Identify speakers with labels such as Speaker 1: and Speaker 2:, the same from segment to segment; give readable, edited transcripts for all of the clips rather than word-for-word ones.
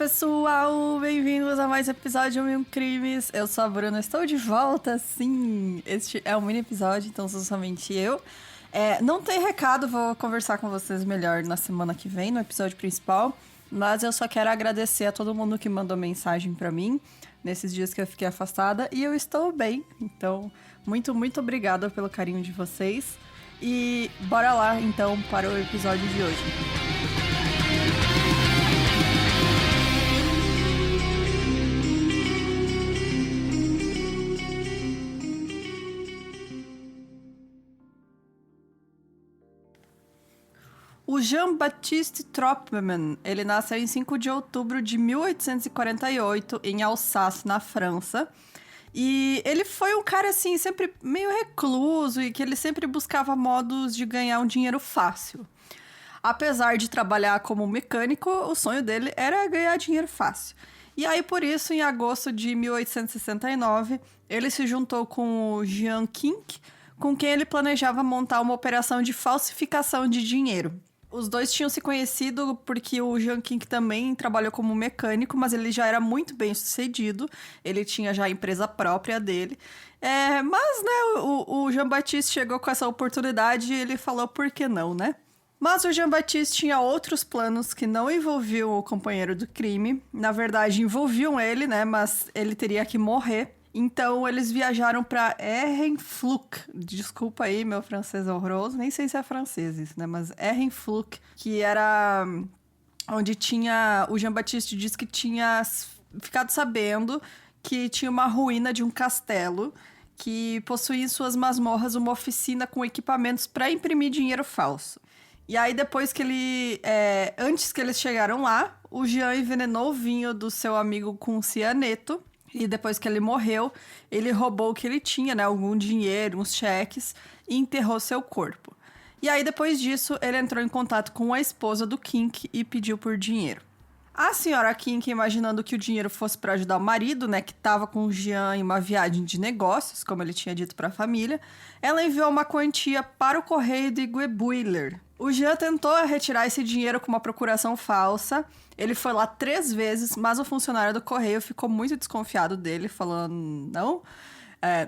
Speaker 1: pessoal, bem-vindos a mais um episódio de Mil Crimes. Eu sou a Bruna, estou de volta, sim. Este é um mini episódio, então sou somente eu. Não tem recado, vou conversar com vocês melhor na semana que vem, no episódio principal. Mas eu só quero agradecer a todo mundo que mandou mensagem pra mim nesses dias que eu fiquei afastada. E eu estou bem, então muito, muito obrigada pelo carinho de vocês. E bora lá, então, para o episódio de hoje. O Jean-Baptiste Tropman, ele nasceu em 5 de outubro de 1848, em Alsácia, na França. E ele foi um cara, assim, sempre meio recluso e que ele sempre buscava modos de ganhar um dinheiro fácil. Apesar de trabalhar como mecânico, o sonho dele era ganhar dinheiro fácil. E aí, por isso, em agosto de 1869, ele se juntou com o Jean Kink, com quem ele planejava montar uma operação de falsificação de dinheiro. Os dois tinham se conhecido porque o Jean Kink também trabalhou como mecânico, mas ele já era muito bem sucedido, ele tinha já a empresa própria dele. Mas, né, o Jean-Baptiste chegou com essa oportunidade e ele falou por que não, né? Mas o Jean-Baptiste tinha outros planos que não envolviam o companheiro do crime. Na verdade, envolviam ele, né, mas ele teria que morrer. Então, eles viajaram para Herrenfluck. Desculpa aí, meu francês horroroso. Nem sei se é francês isso, né? Mas Herrenfluck, que era onde tinha... O Jean-Baptiste disse que tinha ficado sabendo que tinha uma ruína de um castelo que possuía em suas masmorras uma oficina com equipamentos para imprimir dinheiro falso. E aí, depois que ele... antes que eles chegaram lá, o Jean envenenou o vinho do seu amigo com cianeto. E depois que ele morreu, ele roubou o que ele tinha, né? Algum dinheiro, uns cheques, e enterrou seu corpo. E aí, depois disso, ele entrou em contato com a esposa do Kink e pediu por dinheiro. A senhora Kink, imaginando que o dinheiro fosse para ajudar o marido, né? Que estava com o Jean em uma viagem de negócios, como ele tinha dito para a família, ela enviou uma quantia para o correio de Guebwiller. O Jean tentou retirar esse dinheiro com uma procuração falsa. Ele foi lá 3 vezes, mas o funcionário do correio ficou muito desconfiado dele, falando: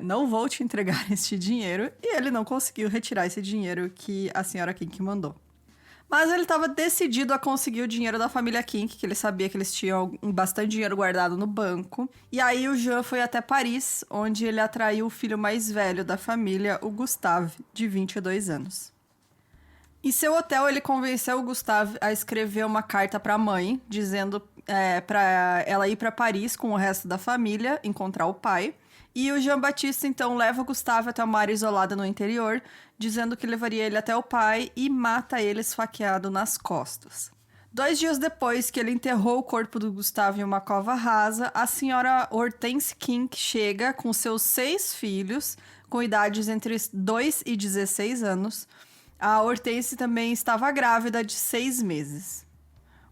Speaker 1: não vou te entregar este dinheiro. E ele não conseguiu retirar esse dinheiro que a senhora Kink mandou. Mas ele estava decidido a conseguir o dinheiro da família Kink, que ele sabia que eles tinham bastante dinheiro guardado no banco. E aí o Jean foi até Paris, onde ele atraiu o filho mais velho da família, o Gustave, de 22 anos. Em seu hotel, ele convenceu o Gustave a escrever uma carta para a mãe, dizendo para ela ir para Paris com o resto da família, encontrar o pai. E o Jean-Baptiste, então, leva o Gustave até uma área isolada no interior, dizendo que levaria ele até o pai e mata ele esfaqueado nas costas. 2 dias depois que ele enterrou o corpo do Gustave em uma cova rasa, a senhora Hortense Kink chega com seus 6 filhos, com idades entre 2 e 16 anos. A Hortense também estava grávida de 6 meses.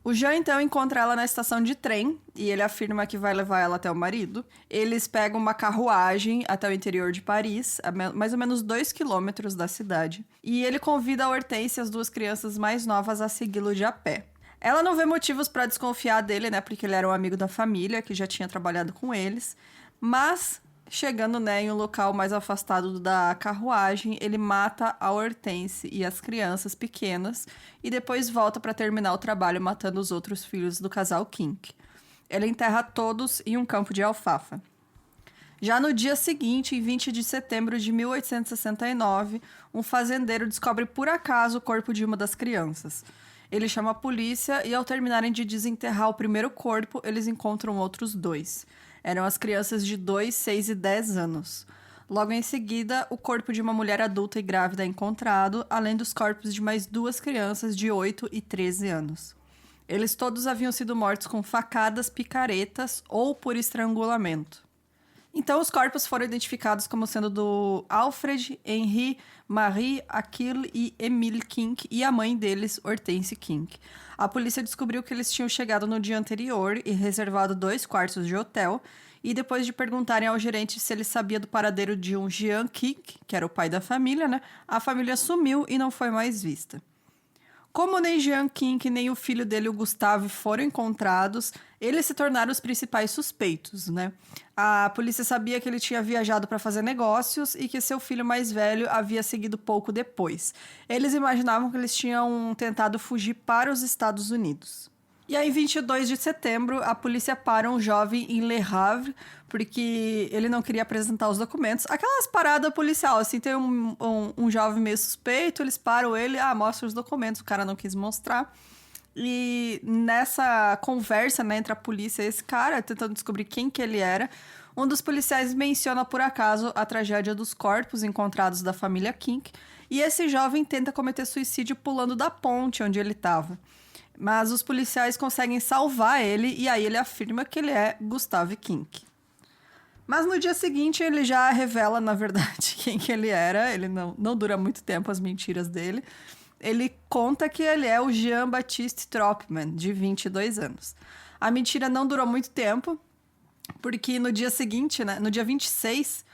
Speaker 1: O Jean, então, encontra ela na estação de trem e ele afirma que vai levar ela até o marido. Eles pegam uma carruagem até o interior de Paris, a mais ou menos 2 quilômetros da cidade. E ele convida a Hortense e as 2 crianças mais novas a segui-lo de a pé. Ela não vê motivos para desconfiar dele, né? Porque ele era um amigo da família, que já tinha trabalhado com eles. Mas... chegando, né, em um local mais afastado da carruagem, ele mata a Hortense e as crianças pequenas e depois volta para terminar o trabalho matando os outros filhos do casal Kink. Ele enterra todos em um campo de alfafa. Já no dia seguinte, em 20 de setembro de 1869, um fazendeiro descobre por acaso o corpo de uma das crianças. Ele chama a polícia e, ao terminarem de desenterrar o primeiro corpo, eles encontram outros 2. Eram as crianças de 2, 6 e 10 anos. Logo em seguida, o corpo de uma mulher adulta e grávida é encontrado, além dos corpos de mais 2 crianças de 8 e 13 anos. Eles todos haviam sido mortos com facadas, picaretas ou por estrangulamento. Então, os corpos foram identificados como sendo do Alfred, Henri, Marie, Achille e Emile Kink e a mãe deles, Hortense Kink. A polícia descobriu que eles tinham chegado no dia anterior e reservado 2 quartos de hotel, e depois de perguntarem ao gerente se ele sabia do paradeiro de um Jean Kink, que era o pai da família, né, a família sumiu e não foi mais vista. Como nem Jean King nem o filho dele, o Gustave, foram encontrados, eles se tornaram os principais suspeitos, né? A polícia sabia que ele tinha viajado para fazer negócios e que seu filho mais velho havia seguido pouco depois. Eles imaginavam que eles tinham tentado fugir para os Estados Unidos. E aí, em 22 de setembro, a polícia para um jovem em Le Havre, porque ele não queria apresentar os documentos. Aquelas paradas policial, assim, tem um jovem meio suspeito, eles param ele, mostra os documentos, o cara não quis mostrar. E nessa conversa, né, entre a polícia e esse cara, tentando descobrir quem que ele era, um dos policiais menciona, por acaso, a tragédia dos corpos encontrados da família King, e esse jovem tenta cometer suicídio pulando da ponte onde ele estava. Mas os policiais conseguem salvar ele e aí ele afirma que ele é Gustave King. Mas no dia seguinte ele já revela, na verdade, quem que ele era. Ele não dura muito tempo as mentiras dele. Ele conta que ele é o Jean-Baptiste Tropman, de 22 anos. A mentira não durou muito tempo, porque no dia seguinte, né, no dia 26,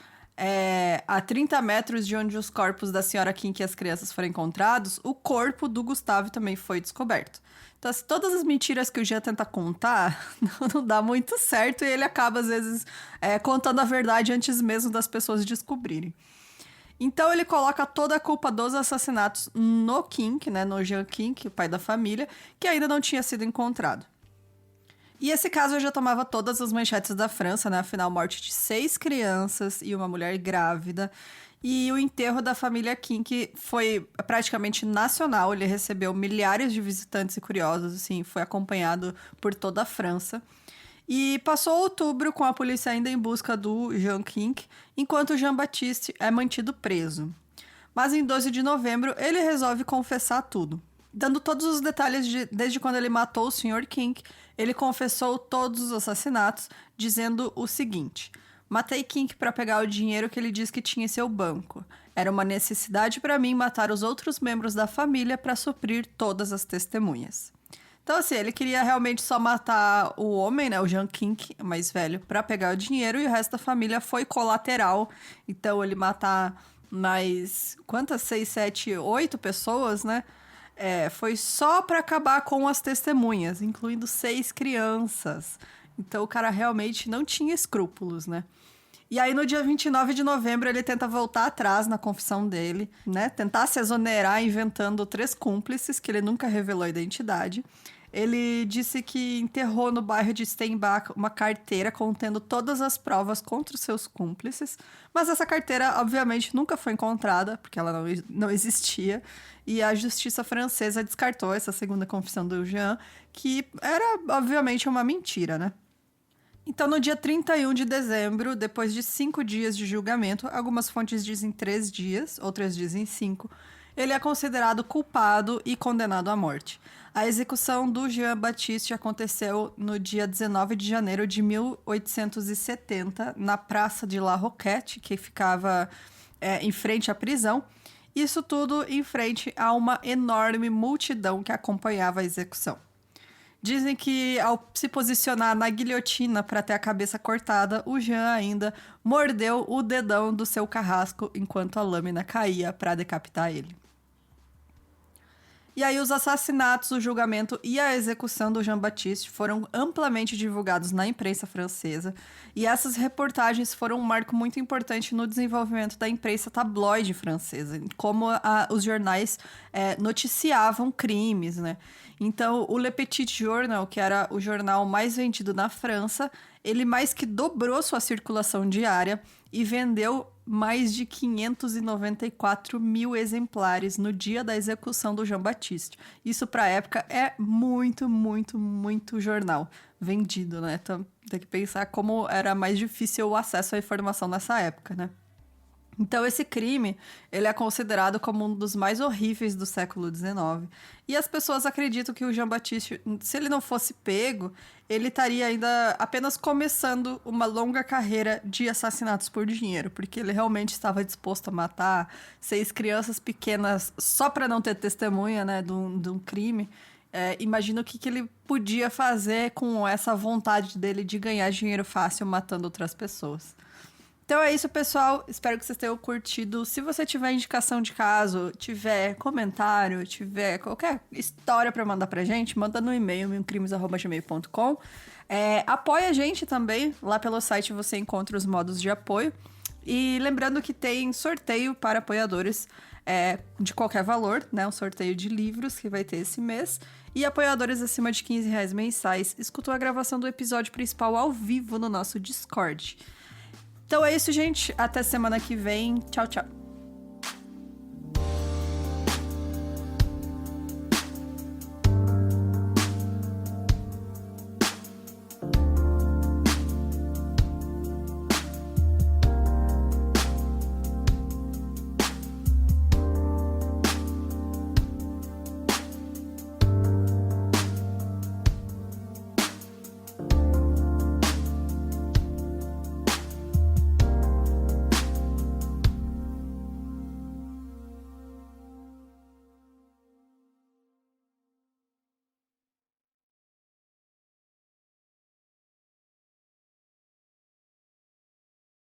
Speaker 1: a 30 metros de onde os corpos da senhora King e as crianças foram encontrados, o corpo do Gustave também foi descoberto. Então, assim, todas as mentiras que o Jean tenta contar não dá muito certo e ele acaba, às vezes, contando a verdade antes mesmo das pessoas descobrirem. Então, ele coloca toda a culpa dos assassinatos no King, né, no Jean King, o pai da família, que ainda não tinha sido encontrado. E esse caso já tomava todas as manchetes da França, né? Afinal, morte de 6 crianças e uma mulher grávida. E o enterro da família King foi praticamente nacional. Ele recebeu milhares de visitantes e curiosos, assim, foi acompanhado por toda a França. E passou outubro com a polícia ainda em busca do Jean King, enquanto Jean-Baptiste é mantido preso. Mas em 12 de novembro, ele resolve confessar tudo. Dando todos os detalhes desde quando ele matou o Sr. King, ele confessou todos os assassinatos, dizendo o seguinte: matei King para pegar o dinheiro que ele diz que tinha em seu banco. Era uma necessidade para mim matar os outros membros da família para suprir todas as testemunhas. Então, assim, ele queria realmente só matar o homem, né, o Jean King, mais velho, para pegar o dinheiro, e o resto da família foi colateral. Então, ele matar mais, quantas? 6, 7, 8 pessoas, né? Foi só para acabar com as testemunhas, incluindo 6 crianças. Então, o cara realmente não tinha escrúpulos, né? E aí, no dia 29 de novembro, ele tenta voltar atrás na confissão dele, né? Tentar se exonerar inventando 3 cúmplices, que ele nunca revelou a identidade. Ele disse que enterrou no bairro de Steinbach uma carteira contendo todas as provas contra os seus cúmplices, mas essa carteira, obviamente, nunca foi encontrada, porque ela não existia, e a justiça francesa descartou essa segunda confissão do Jean, que era, obviamente, uma mentira, né? Então, no dia 31 de dezembro, depois de 5 dias de julgamento, algumas fontes dizem 3 dias, outras dizem 5, ele é considerado culpado e condenado à morte. A execução do Jean-Baptiste aconteceu no dia 19 de janeiro de 1870, na Praça de La Roquette, que ficava em frente à prisão. Isso tudo em frente a uma enorme multidão que acompanhava a execução. Dizem que, ao se posicionar na guilhotina para ter a cabeça cortada, o Jean ainda mordeu o dedão do seu carrasco enquanto a lâmina caía para decapitar ele. E aí os assassinatos, o julgamento e a execução do Jean-Baptiste foram amplamente divulgados na imprensa francesa, e essas reportagens foram um marco muito importante no desenvolvimento da imprensa tabloide francesa, como os jornais noticiavam crimes, né? Então, o Le Petit Journal, que era o jornal mais vendido na França, ele mais que dobrou sua circulação diária e vendeu mais de 594 mil exemplares no dia da execução do Jean-Baptiste. Isso, para a época, é muito, muito, muito jornal vendido, né? Então, tem que pensar como era mais difícil o acesso à informação nessa época, né? Então, esse crime, ele é considerado como um dos mais horríveis do século XIX. E as pessoas acreditam que o Jean-Baptiste, se ele não fosse pego, ele estaria ainda apenas começando uma longa carreira de assassinatos por dinheiro, porque ele realmente estava disposto a matar 6 crianças pequenas só para não ter testemunha, né, de um crime. Imagina o que ele podia fazer com essa vontade dele de ganhar dinheiro fácil matando outras pessoas. Então é isso, pessoal. Espero que vocês tenham curtido. Se você tiver indicação de caso, tiver comentário, tiver qualquer história pra mandar pra gente, manda no e-mail, milcrimes@gmail.com. Apoia a gente também. Lá pelo site você encontra os modos de apoio. E lembrando que tem sorteio para apoiadores de qualquer valor, né? Um sorteio de livros que vai ter esse mês. E apoiadores acima de R$15 mensais escutam a gravação do episódio principal ao vivo no nosso Discord. Então é isso, gente. Até semana que vem. Tchau, tchau.